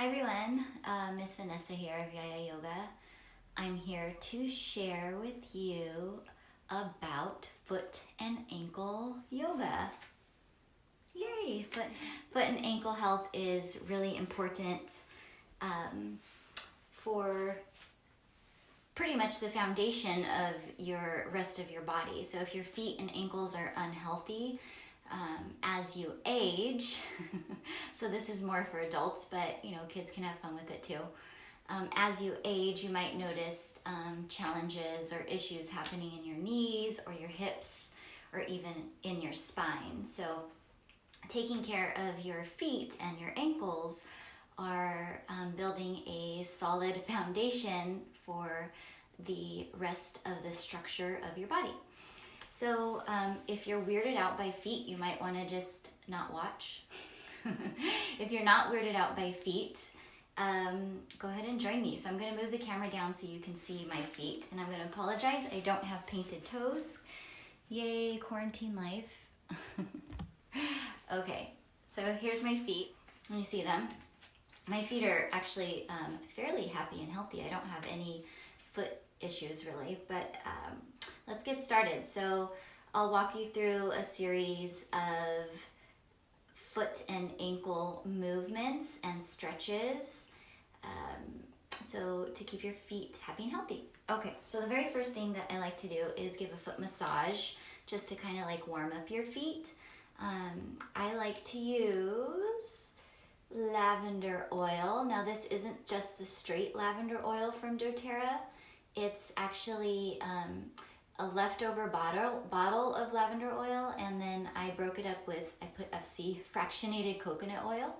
Hi everyone, Miss Vanessa here of Yaya Yoga. I'm here to share with you about foot and ankle yoga. Yay! Foot and ankle health is really important for pretty much the foundation of your rest of your body. So if your feet and ankles are unhealthy, as you age, so this is more for adults, but kids can have fun with it too. As you age, you might notice challenges or issues happening in your knees or your hips or even in your spine. So taking care of your feet and your ankles are building a solid foundation for the rest of the structure of your body. So if you're weirded out by feet, you might want to just not watch. If you're not weirded out by feet, go ahead and join me. So I'm going to move the camera down so you can see my feet. And I'm going to apologize, I don't have painted toes. Yay, quarantine life. Okay, so here's my feet. Let me see them. My feet are actually fairly happy and healthy. I don't have any foot issues really, but let's get started. So I'll walk you through a series of foot and ankle movements and stretches so to keep your feet happy and healthy. Okay, so the very first thing that I like to do is give a foot massage just to kind of like warm up your feet. I like to use lavender oil. Now this isn't just the straight lavender oil from doTERRA. It's actually a leftover bottle of lavender oil, and then I broke it up with, I put FC, fractionated coconut oil.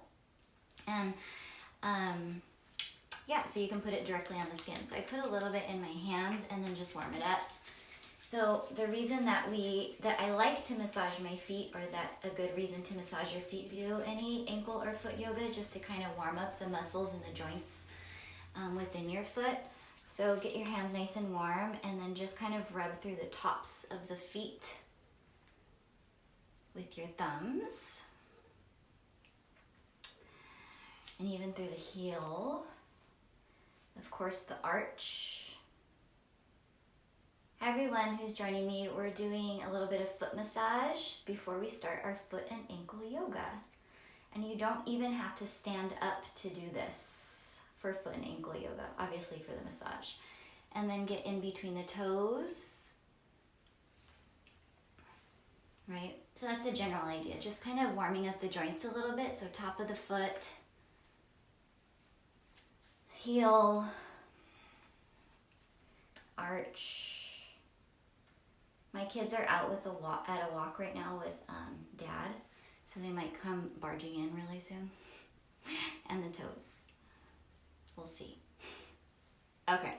And yeah, so you can put it directly on the skin. So I put a little bit in my hands and then just warm it up. So the reason that I like to massage my feet, or that a good reason to massage your feet, do any ankle or foot yoga, is just to kind of warm up the muscles and the joints within your foot. So get your hands nice and warm and then just kind of rub through the tops of the feet with your thumbs. And even through the heel. Of course, the arch. Hi everyone who's joining me. We're doing a little bit of foot massage before we start our foot and ankle yoga. And you don't even have to stand up to do this for foot and ankle yoga, obviously for the massage. And then get in between the toes, right? So that's a general idea, just kind of warming up the joints a little bit. So top of the foot, heel, arch. My kids are out with at a walk right now with Dad, so they might come barging in really soon. And the toes. We'll see. Okay.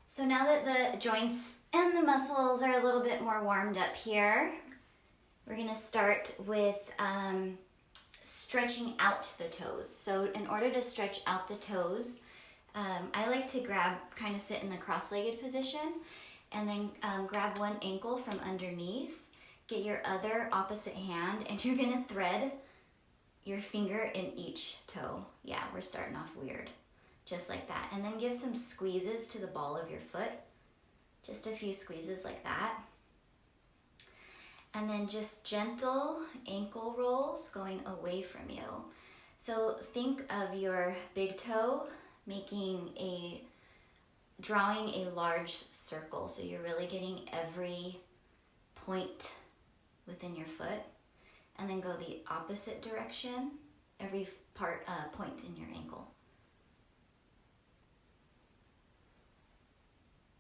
So now that the joints and the muscles are a little bit more warmed up here, we're going to start with stretching out the toes. So in order to stretch out the toes, I like to kind of sit in the cross-legged position, and then grab one ankle from underneath, get your other opposite hand, and you're going to thread your finger in each toe. Yeah, we're starting off weird. Just like that. And then give some squeezes to the ball of your foot. Just a few squeezes like that. And then just gentle ankle rolls going away from you. So think of your big toe drawing a large circle. So you're really getting every point within your foot. And then go the opposite direction, every point in your ankle.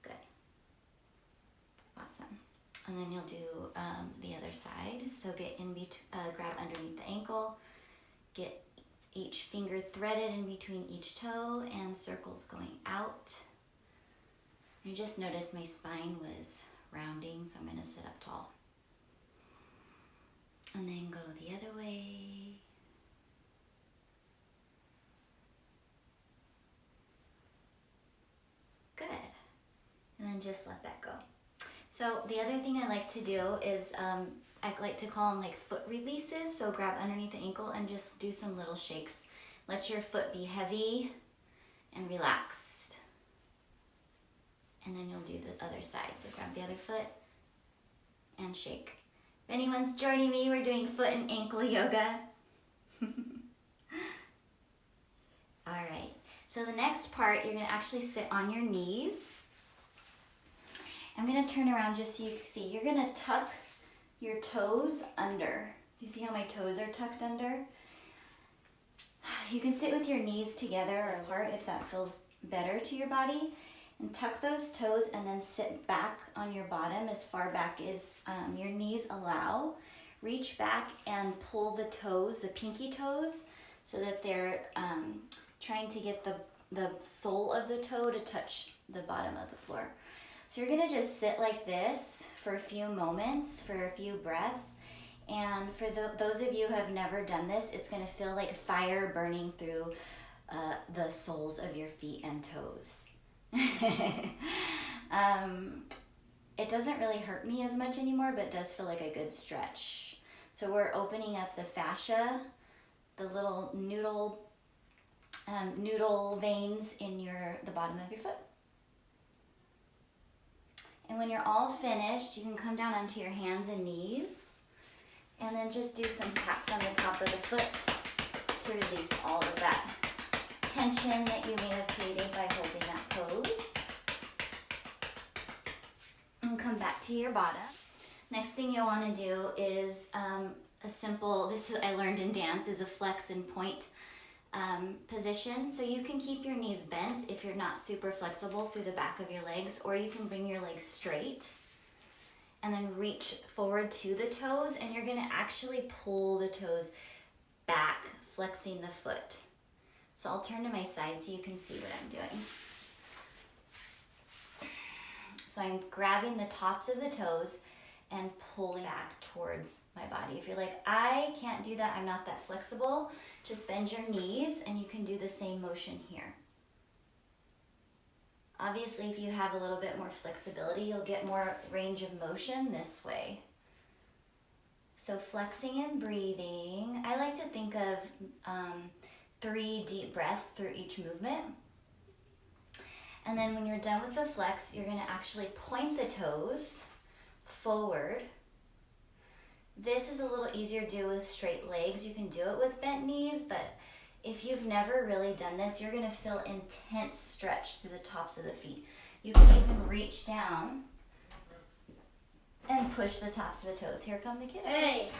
Good. Awesome. And then you'll do the other side. So get in grab underneath the ankle, get each finger threaded in between each toe, and circles going out. I just noticed my spine was rounding, so I'm going to sit up tall. And then go the other way. Good. And then just let that go. So the other thing I like to do is I like to call them like foot releases. So grab underneath the ankle and just do some little shakes. Let your foot be heavy and relaxed. And then you'll do the other side. So grab the other foot and shake. If anyone's joining me, we're doing foot and ankle yoga. All right, so the next part, you're gonna actually sit on your knees. I'm gonna turn around just so you can see. You're gonna tuck your toes under. Do you see how my toes are tucked under? You can sit with your knees together or apart if that feels better to your body. And tuck those toes and then sit back on your bottom as far back as your knees allow. Reach back and pull the toes, the pinky toes, so that they're trying to get the sole of the toe to touch the bottom of the floor. So you're gonna just sit like this for a few moments, for a few breaths. And for those of you who have never done this, it's gonna feel like fire burning through the soles of your feet and toes. It doesn't really hurt me as much anymore, but it does feel like a good stretch. So we're opening up the fascia, the little noodle veins in the bottom of your foot. And when you're all finished, you can come down onto your hands and knees and then just do some taps on the top of the foot to release all of that tension that you may have created by holding that pose. And come back to your bottom. Next thing you'll want to do is a simple, I learned in dance, is a flex and point position. So you can keep your knees bent if you're not super flexible through the back of your legs, or you can bring your legs straight and then reach forward to the toes, and you're going to actually pull the toes back, flexing the foot. So I'll turn to my side so you can see what I'm doing. So I'm grabbing the tops of the toes and pulling back towards my body. If you're like, I can't do that, I'm not that flexible, just bend your knees and you can do the same motion here. Obviously, if you have a little bit more flexibility, you'll get more range of motion this way. So flexing and breathing. I like to think of 3 deep breaths through each movement. And then when you're done with the flex, you're gonna actually point the toes forward. This is a little easier to do with straight legs. You can do it with bent knees, but if you've never really done this, you're gonna feel intense stretch through the tops of the feet. You can even reach down and push the tops of the toes. Here come the kiddos. Hey.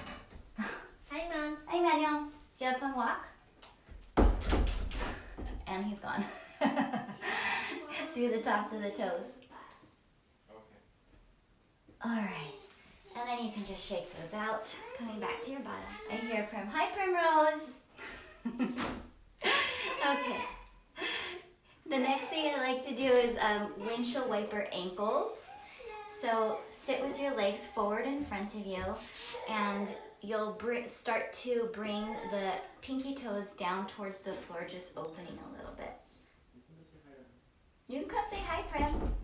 Hi, Mom. Hi, Manuel. Did you have a fun walk? And he's gone. Through the tops of the toes. Okay. All right. And then you can just shake those out, coming back to your bottom. I hear Prim. Hi, Primrose. Okay. The next thing I like to do is windshield wiper ankles. So sit with your legs forward in front of you, and you'll start to bring the pinky toes down towards the floor, just opening a little bit. You can come say hi, Prim.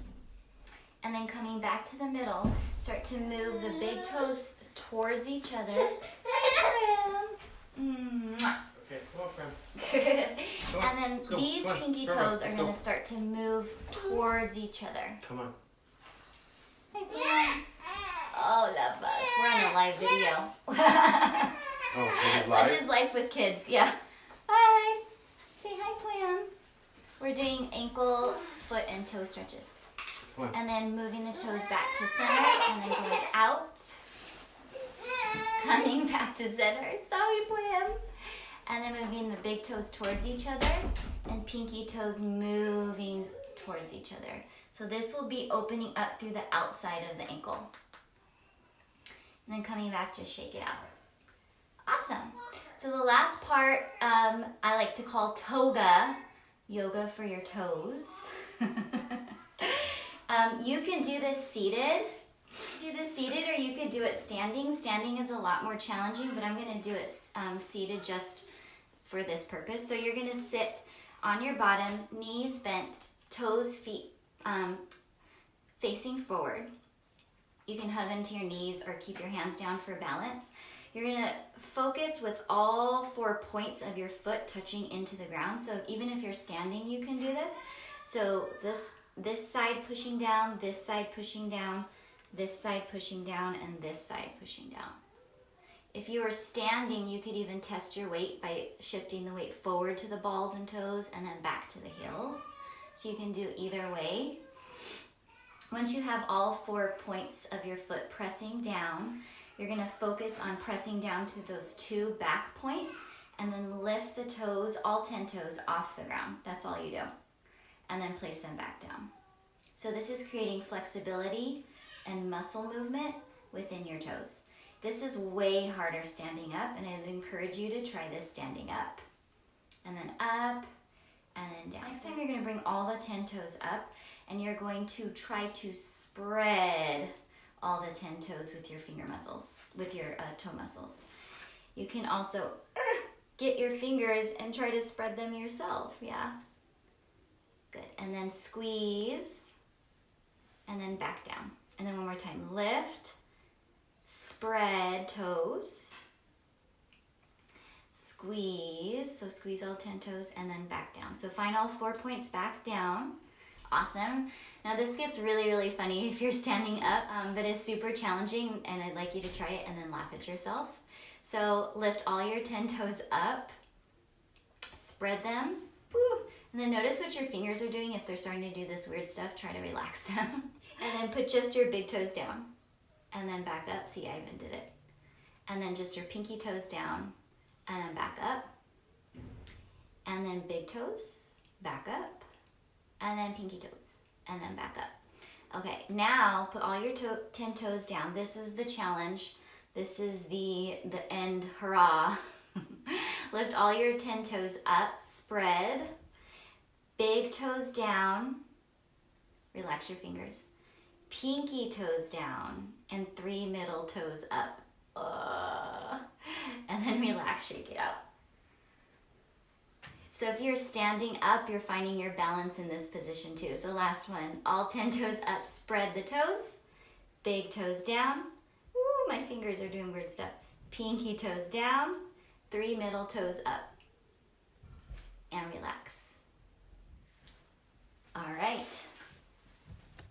And then coming back to the middle, start to move the big toes towards each other. Hi, Prim. Okay, come on, Prim. Come on, And then let's go. these Come on, pinky Prim, toes are let's going go. to start to move towards each other. Come on. Hi, Prim. Oh, love us. We're on a live video. Oh, this is live? Such is life with kids, yeah. Hi. Say hi, Pam. We're doing ankle, foot, and toe stretches. Come on. And then moving the toes back to center, and then going out. Coming back to center. Sorry, Pam. And then moving the big toes towards each other, and pinky toes moving towards each other. So this will be opening up through the outside of the ankle. And then coming back, just shake it out. Awesome. So the last part I like to call toga, yoga for your toes. You can do this seated. Or you could do it standing. Standing is a lot more challenging, but I'm going to do it seated just for this purpose. So you're going to sit on your bottom, knees bent, toes, feet facing forward. You can hug into your knees or keep your hands down for balance. You're gonna focus with all 4 points of your foot touching into the ground. So even if you're standing, you can do this. So this side pushing down, this side pushing down, this side pushing down, and this side pushing down. If you are standing, you could even test your weight by shifting the weight forward to the balls and toes and then back to the heels. So you can do either way. Once you have all 4 points of your foot pressing down, you're gonna focus on pressing down to those 2 back points and then lift the toes, all 10 toes, off the ground. That's all you do. And then place them back down. So this is creating flexibility and muscle movement within your toes. This is way harder standing up, and I'd encourage you to try this standing up. And then up, and then down. Next time you're gonna bring all the 10 toes up, and you're going to try to spread all the 10 toes with your finger muscles, with your toe muscles. You can also get your fingers and try to spread them yourself, yeah? Good, and then squeeze, and then back down. And then one more time, lift, spread toes, squeeze, so squeeze all 10 toes, and then back down. So find all 4 points back down. Awesome. Now this gets really, really funny if you're standing up, but it's super challenging, and I'd like you to try it and then laugh at yourself. So lift all your 10 toes up, spread them, woo, and then notice what your fingers are doing. If they're starting to do this weird stuff, try to relax them. And then put just your big toes down, and then back up. See, I even did it. And then just your pinky toes down, and then back up, and then big toes, back up, and then pinky toes, and then back up. Okay, now put all your 10 toes down. This is the challenge. This is the end, hurrah. Lift all your 10 toes up, spread, big toes down, relax your fingers, pinky toes down, and 3 middle toes up. And then relax, shake it out. So if you're standing up, you're finding your balance in this position too. So last one, all 10 toes up, spread the toes, big toes down. Ooh, my fingers are doing weird stuff. Pinky toes down, 3 middle toes up, and relax. All right,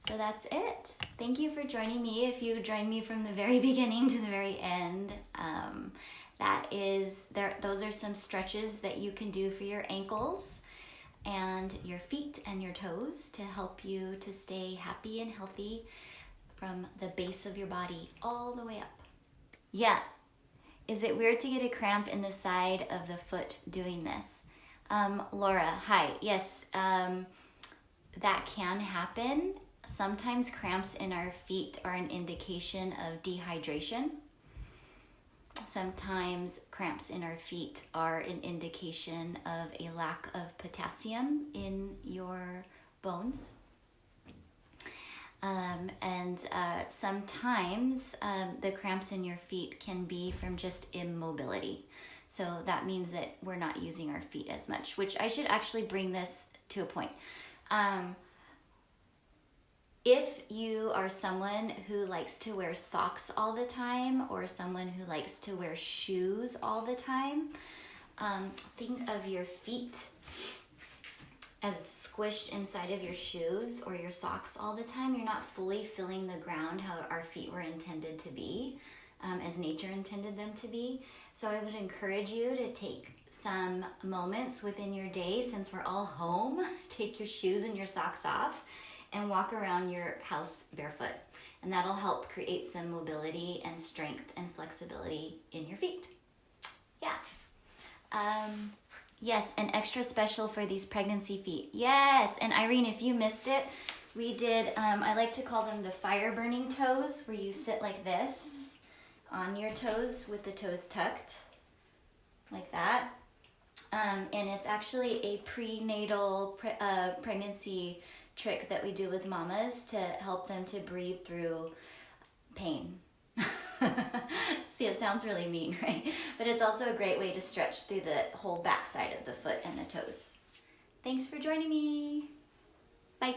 so that's it. Thank you for joining me. If you joined me from the very beginning to the very end, those are some stretches that you can do for your ankles and your feet and your toes to help you to stay happy and healthy from the base of your body all the way up. Yeah. Is it weird to get a cramp in the side of the foot doing this? Laura, hi. Yes, that can happen. Sometimes cramps in our feet are an indication of dehydration. Sometimes cramps in our feet are an indication of a lack of potassium in your bones. Sometimes the cramps in your feet can be from just immobility. So that means that we're not using our feet as much, which I should actually bring this to a point. If you are someone who likes to wear socks all the time or someone who likes to wear shoes all the time, think of your feet as squished inside of your shoes or your socks all the time. You're not fully filling the ground how our feet were intended to be, as nature intended them to be. So I would encourage you to take some moments within your day, since we're all home, take your shoes and your socks off and walk around your house barefoot. And that'll help create some mobility and strength and flexibility in your feet. Yeah. Yes, an extra special for these pregnancy feet. Yes, and Irene, if you missed it, we did, I like to call them the fire burning toes, where you sit like this on your toes with the toes tucked, like that. And it's actually a prenatal pregnancy trick that we do with mamas to help them to breathe through pain. See, it sounds really mean, right? But it's also a great way to stretch through the whole backside of the foot and the toes. Thanks for joining me. Bye.